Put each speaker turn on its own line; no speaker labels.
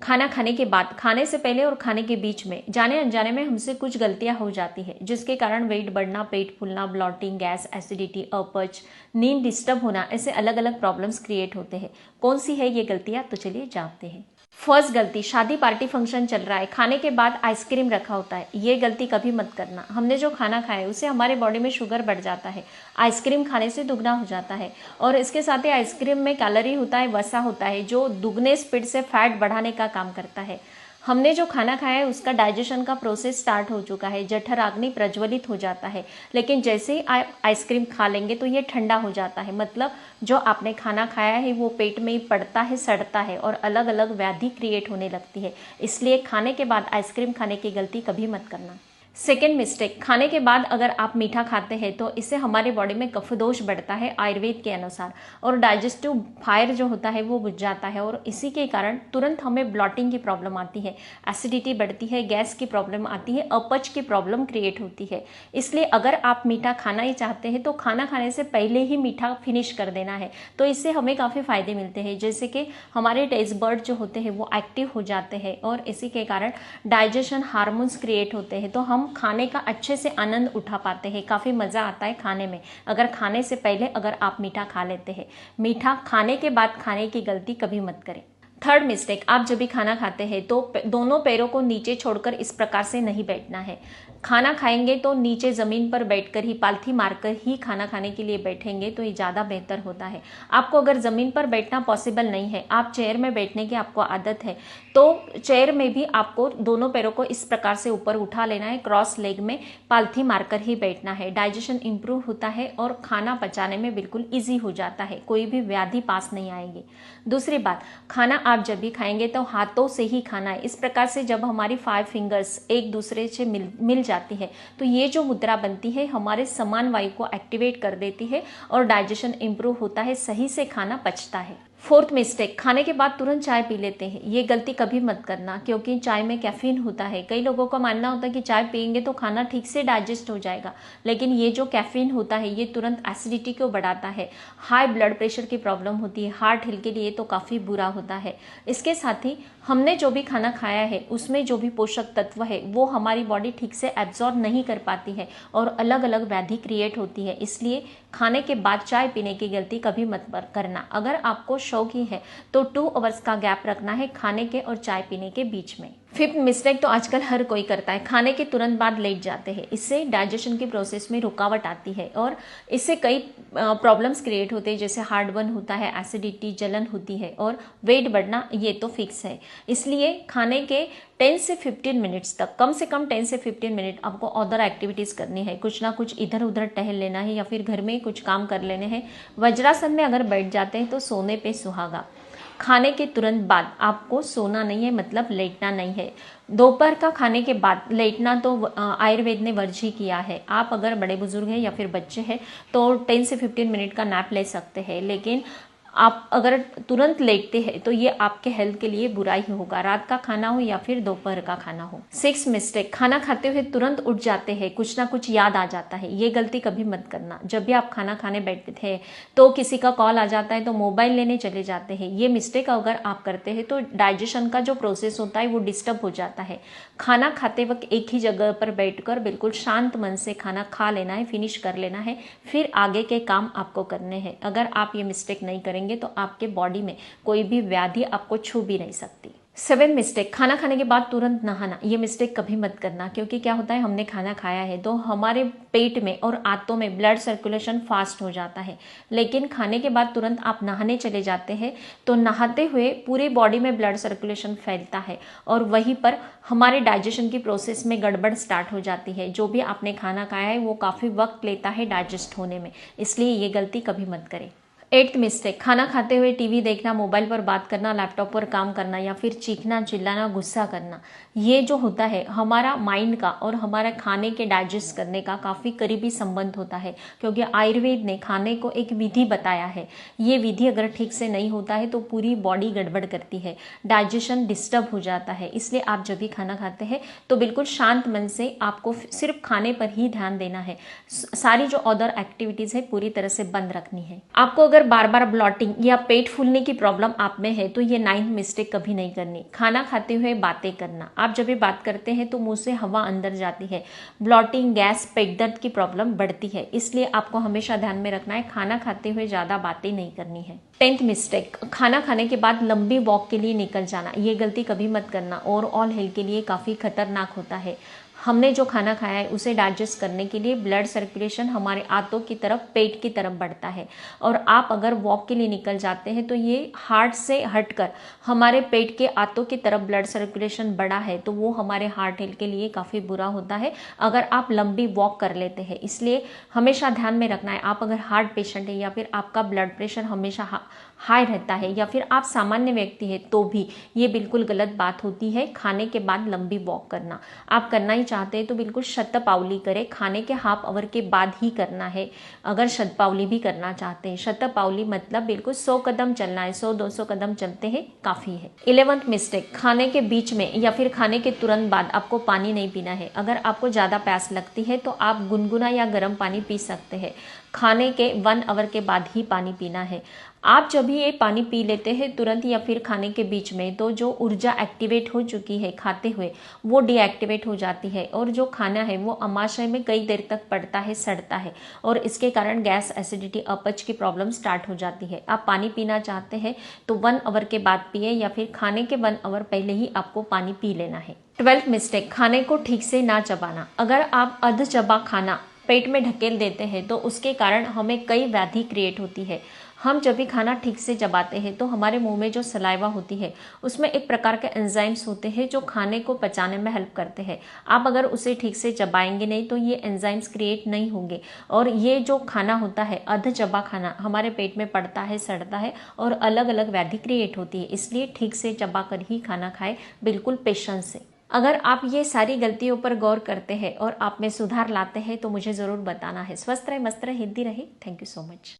खाना खाने के बाद, खाने से पहले और खाने के बीच में जाने अनजाने में हमसे कुछ गलतियां हो जाती है, जिसके कारण वेट बढ़ना, पेट फूलना, ब्लॉटिंग, गैस, एसिडिटी, अपच, नींद डिस्टर्ब होना, ऐसे अलग अलग प्रॉब्लम्स क्रिएट होते हैं। कौन सी है ये गलतियां, तो चलिए जानते हैं। फर्स्ट गलती, शादी पार्टी फंक्शन चल रहा है, खाने के बाद आइसक्रीम रखा होता है। ये गलती कभी मत करना। हमने जो खाना खाया है उससे हमारे बॉडी में शुगर बढ़ जाता है, आइसक्रीम खाने से दुगना हो जाता है। और इसके साथ ही आइसक्रीम में कैलोरी होता है, वसा होता है, जो दुगने स्पीड से फैट बढ़ाने का काम करता है। हमने जो खाना खाया है उसका डाइजेशन का प्रोसेस स्टार्ट हो चुका है, जठराग्नि प्रज्वलित हो जाता है, लेकिन जैसे ही आप आइसक्रीम खा लेंगे तो ये ठंडा हो जाता है। मतलब जो आपने खाना खाया है वो पेट में ही पड़ता है, सड़ता है और अलग अलग व्याधि क्रिएट होने लगती है। इसलिए खाने के बाद आइसक्रीम खाने की गलती कभी मत करना। सेकेंड मिस्टेक, खाने के बाद अगर आप मीठा खाते हैं तो इससे हमारे बॉडी में कफदोष बढ़ता है आयुर्वेद के अनुसार, और डाइजेस्टिव फायर जो होता है वो बुझ जाता है, और इसी के कारण तुरंत हमें ब्लॉटिंग की प्रॉब्लम आती है, एसिडिटी बढ़ती है, गैस की प्रॉब्लम आती है, अपच की प्रॉब्लम क्रिएट होती है। इसलिए अगर आप मीठा खाना ही चाहते हैं तो खाना खाने से पहले ही मीठा फिनिश कर देना है, तो इससे हमें काफ़ी फायदे मिलते हैं, जैसे कि हमारे टेस्ट बर्ड जो होते हैं वो एक्टिव हो जाते हैं, और इसी के कारण डाइजेशन हार्मोन्स क्रिएट होते हैं, तो हम खाने का अच्छे से आनंद उठा पाते हैं, काफ़ी मज़ा आता है खाने में, अगर खाने से पहले अगर आप मीठा खा लेते हैं। मीठा खाने के बाद खाने की गलती कभी मत करें। थर्ड मिस्टेक, आप जब भी खाना खाते हैं तो दोनों पैरों को नीचे छोड़कर इस प्रकार से नहीं बैठना है। खाना खाएंगे तो नीचे ज़मीन पर बैठकर ही, पालथी मारकर ही खाना खाने के लिए बैठेंगे तो ये ज़्यादा बेहतर होता है। आपको अगर ज़मीन पर बैठना पॉसिबल नहीं है, आप चेयर में बैठने की आपको आदत है, तो चेयर में भी आपको दोनों पैरों को इस प्रकार से ऊपर उठा लेना है, क्रॉस लेग में पालथी मारकर ही बैठना है। डाइजेशन इंप्रूव होता है और खाना पचाने में बिल्कुल ईजी हो जाता है, कोई भी व्याधि पास नहीं आएगी। दूसरी बात, खाना आप जब भी खाएंगे तो हाथों से ही खाना है। इस प्रकार से जब हमारी 5 फिंगर्स एक दूसरे से मिल जाती है तो ये जो मुद्रा बनती है हमारे समान वायु को एक्टिवेट कर देती है और डाइजेशन इंप्रूव होता है, सही से खाना पचता है। फोर्थ मिस्टेक, खाने के बाद तुरंत चाय पी लेते हैं। ये गलती कभी मत करना, क्योंकि चाय में कैफीन होता है। कई लोगों का मानना होता है कि चाय पियेंगे तो खाना ठीक से डाइजेस्ट हो जाएगा, लेकिन ये जो कैफीन होता है ये तुरंत एसिडिटी को बढ़ाता है, हाई ब्लड प्रेशर की प्रॉब्लम होती है, हार्ट हेल्थ के लिए तो काफ़ी बुरा होता है। इसके साथ ही हमने जो भी खाना खाया है उसमें जो भी पोषक तत्व है वो हमारी बॉडी ठीक से एब्जॉर्ब नहीं कर पाती है और अलग अलग व्याधि क्रिएट होती है। इसलिए खाने के बाद चाय पीने की गलती कभी मत करना। अगर आपको शौक ही है तो 2 आवर्स का गैप रखना है खाने के और चाय पीने के बीच में। फिफ्थ मिस्टेक तो आजकल हर कोई करता है, खाने के तुरंत बाद लेट जाते हैं। इससे डाइजेशन की प्रोसेस में रुकावट आती है और इससे कई प्रॉब्लम्स क्रिएट होते हैं, जैसे हार्ट बर्न होता है, एसिडिटी, जलन होती है और वेट बढ़ना, ये तो फिक्स है। इसलिए खाने के 10 से 15 मिनट्स तक, कम से कम 10 से 15 मिनट आपको अदर एक्टिविटीज़ करनी है, कुछ ना कुछ इधर उधर टहल लेना है या फिर घर में कुछ काम कर लेने हैं। वज्रासन में अगर बैठ जाते हैं तो सोने पे सुहागा। खाने के तुरंत बाद आपको सोना नहीं है, मतलब लेटना नहीं है। दोपहर का खाने के बाद लेटना तो आयुर्वेद ने वर्ज ही किया है। आप अगर बड़े बुजुर्ग हैं या फिर बच्चे हैं तो 10 से 15 मिनट का नैप ले सकते हैं, लेकिन आप अगर तुरंत लेटते हैं तो ये आपके हेल्थ के लिए बुरा ही होगा, रात का खाना हो या फिर दोपहर का खाना हो। 6 मिस्टेक, खाना खाते हुए तुरंत उठ जाते हैं, कुछ ना कुछ याद आ जाता है। ये गलती कभी मत करना। जब भी आप खाना खाने बैठते थे तो किसी का कॉल आ जाता है तो मोबाइल लेने चले जाते हैं। ये मिस्टेक अगर आप करते हैं तो डाइजेशन का जो प्रोसेस होता है वो डिस्टर्ब हो जाता है। खाना खाते वक्त एक ही जगह पर बैठकर बिल्कुल शांत मन से खाना खा लेना है, फिनिश कर लेना है, फिर आगे के काम आपको करने हैं। अगर आप ये मिस्टेक नहीं करेंगे तो आपके बॉडी में कोई भी व्याधि आपको छू भी नहीं सकती। 7 मिस्टेक, खाना खाने के बाद तुरंत नहाना। ये मिस्टेक कभी मत करना, क्योंकि क्या होता है, हमने खाना खाया है तो हमारे पेट में और आंतों में ब्लड सर्कुलेशन फास्ट हो जाता है, लेकिन खाने के बाद तुरंत आप नहाने चले जाते हैं तो नहाते हुए पूरी बॉडी में ब्लड सर्कुलेशन फैलता है और वहीं पर हमारे डाइजेशन की प्रोसेस में गड़बड़ स्टार्ट हो जाती है। जो भी आपने खाना खाया है वो काफ़ी वक्त लेता है डाइजेस्ट होने में, इसलिए ये गलती कभी मत करें। 8th मिस्टेक, खाना खाते हुए टीवी देखना, मोबाइल पर बात करना, लैपटॉप पर काम करना या फिर चीखना, चिल्लाना, गुस्सा करना। ये जो होता है हमारा माइंड का और हमारा खाने के डाइजेस्ट करने का काफ़ी करीबी संबंध होता है, क्योंकि आयुर्वेद ने खाने को एक विधि बताया है। ये विधि अगर ठीक से नहीं होता है तो पूरी बॉडी गड़बड़ करती है, डाइजेशन डिस्टर्ब हो जाता है। इसलिए आप जब भी खाना खाते हैं तो बिल्कुल शांत मन से आपको सिर्फ खाने पर ही ध्यान देना है। सारी जो अदर एक्टिविटीज़ है पूरी तरह से बंद रखनी है। आपको अगर बार बार ब्लॉटिंग या पेट फूलने की प्रॉब्लम आप में है तो ये 9th मिस्टेक कभी नहीं करनी। खाना खाते हुए बातें करना। आप जब भी बात करते हैं तो मुंह से हवा अंदर जाती है, ब्लॉटिंग, गैस, पेट दर्द की प्रॉब्लम बढ़ती है। इसलिए आपको हमेशा ध्यान में रखना है, खाना खाते हुए ज़्यादा बातें नहीं करनी है। 10th मिस्टेक, खाना खाने के बाद लंबी वॉक के लिए निकल जाना। ये गलती कभी मत करना, ओवरऑल हेल्थ के लिए काफ़ी खतरनाक होता है। हमने जो खाना खाया है उसे डाइजेस्ट करने के लिए ब्लड सर्कुलेशन हमारे आंतों की तरफ, पेट की तरफ बढ़ता है, और आप अगर वॉक के लिए निकल जाते हैं तो ये हार्ट से हटकर हमारे पेट के आंतों की तरफ ब्लड सर्कुलेशन बढ़ा है तो वो हमारे हार्ट हेल्थ के लिए काफ़ी बुरा होता है अगर आप लंबी वॉक कर लेते हैं। इसलिए हमेशा ध्यान में रखना है, आप अगर हार्ट पेशेंट है या फिर आपका ब्लड प्रेशर हमेशा हाई रहता है या फिर आप सामान्य व्यक्ति है तो भी ये बिल्कुल गलत बात होती है खाने के बाद लंबी वॉक करना। आप करना ही चाहते हैं तो बिल्कुल शतपावली करें, खाने के हाफ आवर के बाद ही करना है। अगर शतपावली भी करना चाहते हैं, शतपावली मतलब बिल्कुल 100 कदम चलना है, 100-200 कदम चलते हैं काफ़ी है। 11th मिस्टेक, खाने के बीच में या फिर खाने के तुरंत बाद आपको पानी नहीं पीना है। अगर आपको ज़्यादा प्यास लगती है तो आप गुनगुना या गर्म पानी पी सकते हैं। खाने के 1 आवर के बाद ही पानी पीना है। आप जब भी ये पानी पी लेते हैं तुरंत या फिर खाने के बीच में तो जो ऊर्जा एक्टिवेट हो चुकी है खाते हुए वो डीएक्टिवेट हो जाती है और जो खाना है वो अमाशय में कई देर तक पड़ता है, सड़ता है और इसके कारण गैस, एसिडिटी, अपच की प्रॉब्लम स्टार्ट हो जाती है। आप पानी पीना चाहते हैं तो 1 आवर के बाद पिए या फिर खाने के 1 आवर पहले ही आपको पानी पी लेना है। 12th मिस्टेक, खाने को ठीक से ना चबाना। अगर आप अध चबा खाना पेट में ढकेल देते हैं तो उसके कारण हमें कई व्याधि क्रिएट होती है। हम जब भी खाना ठीक से चबाते हैं तो हमारे मुंह में जो सलाइवा होती है उसमें एक प्रकार के एंजाइम्स होते हैं जो खाने को पचाने में हेल्प करते हैं। आप अगर उसे ठीक से चबाएंगे नहीं तो ये एंजाइम्स क्रिएट नहीं होंगे और ये जो खाना होता है अध चबा खाना हमारे पेट में पड़ता है, सड़ता है और अलग अलग व्याधि क्रिएट होती है। इसलिए ठीक से चबा कर ही खाना खाएं, बिल्कुल पेशेंस से। अगर आप ये सारी गलतियों पर गौर करते हैं और आप में सुधार लाते हैं तो मुझे ज़रूर बताना है। स्वस्थ रहे, मस्त रहे, हेल्दी रहे। Thank you so much.